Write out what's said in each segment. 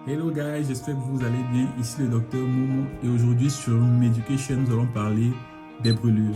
Hello guys, j'espère que vous allez bien. Ici le docteur Momo et aujourd'hui sur Medication, nous allons parler des brûlures.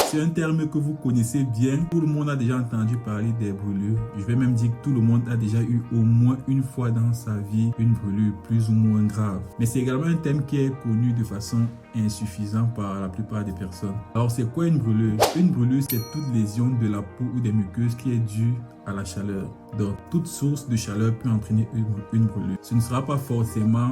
C'est un terme que vous connaissez bien. Tout le monde a déjà entendu parler des brûlures. Je vais même dire que tout le monde a déjà eu au moins une fois dans sa vie une brûlure plus ou moins grave. Mais c'est également un thème qui est connu de façon insuffisante par la plupart des personnes. Alors c'est quoi une brûlure? Une brûlure, c'est toute lésion de la peau ou des muqueuses qui est due à la chaleur. Donc, toute source de chaleur peut entraîner une brûlure. Ce ne sera pas forcément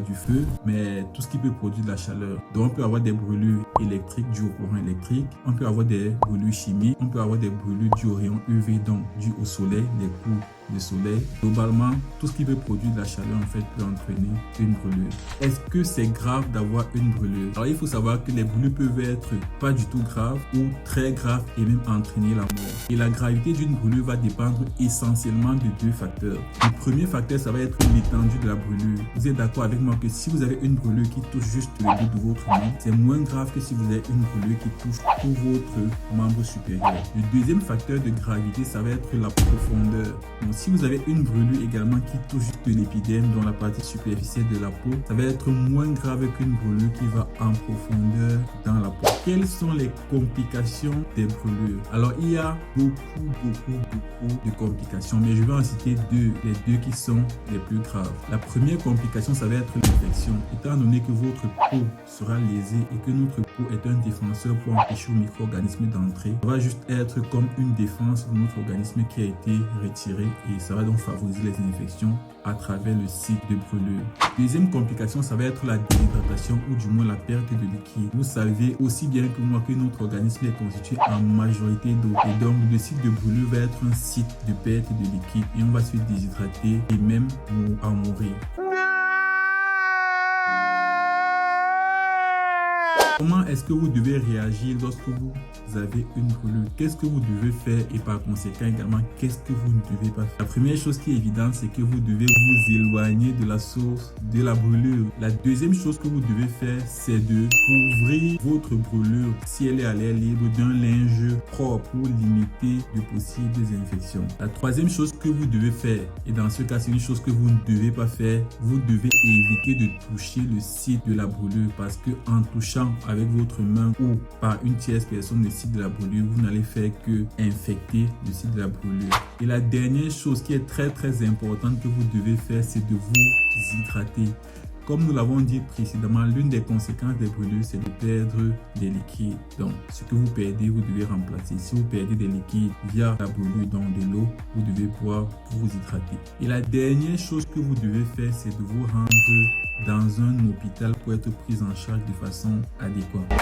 du feu, mais tout ce qui peut produire de la chaleur. Donc, on peut avoir des brûlures électriques dues au courant électrique. On peut avoir des brûlures chimiques. On peut avoir des brûlures dues aux rayons UV, donc dues au soleil, les coups de soleil. Globalement, tout ce qui peut produire de la chaleur, en fait, peut entraîner une brûlure. Est-ce que c'est grave d'avoir une brûlure? Alors, il faut savoir que les brûlures peuvent être pas du tout graves ou très graves et même entraîner la mort. Et la gravité d'une brûlure va dépendre essentiellement de deux facteurs. Le premier facteur, ça va être l'étendue de la brûlure. Vous êtes d'accord avec moi que si vous avez une brûlure qui touche juste le bout de votre main, c'est moins grave que si vous avez une brûlure qui touche tout votre membre supérieur. Le deuxième facteur de gravité, ça va être la profondeur. Donc, si vous avez une brûlure également qui touche juste l'épiderme, dans la partie superficielle de la peau, ça va être moins grave qu'une brûlure qui va en profondeur dans la peau. Quelles sont les complications des brûlures? Alors, il y a beaucoup de complications, mais je vais en citer deux, les deux qui sont les plus graves. La première complication, ça va être l'infection. Étant donné que votre peau sera lésée et que notre peau est un défenseur pour empêcher aux micro-organismes d'entrer, ça va juste être comme une défense de notre organisme qui a été retirée et ça va donc favoriser les infections à travers le site de brûlure. Deuxième complication, ça va être la déshydratation ou du moins la perte de liquide. Vous savez aussi bien que moi que notre organisme est constitué en majorité d'eau et donc le site de brûlure va être un site de perte de liquide et on va se déshydrater et même en mourir. Comment est-ce que vous devez réagir lorsque vous avez une brûlure? Qu'est-ce que vous devez faire et par conséquent également, qu'est-ce que vous ne devez pas faire? La première chose qui est évidente, c'est que vous devez vous éloigner de la source de la brûlure. La deuxième chose que vous devez faire, c'est de couvrir votre brûlure, si elle est à l'air libre, d'un linge propre pour limiter de possibles infections. La troisième chose que vous devez faire, et dans ce cas, c'est une chose que vous ne devez pas faire, vous devez éviter de toucher le site de la brûlure parce que en touchant avec votre main ou par une tierce personne le site de la brûlure, vous n'allez faire que infecter le site de la brûlure. Et la dernière chose qui est très importante que vous devez faire, c'est de vous hydrater. Comme nous l'avons dit précédemment, l'une des conséquences des brûlures, c'est de perdre des liquides. Donc, ce que vous perdez, vous devez remplacer. Si vous perdez des liquides via la brûlure, donc de l'eau, vous devez boire pour vous hydrater. Et la dernière chose que vous devez faire, c'est de vous rendre dans un hôpital pour être pris en charge de façon adéquate.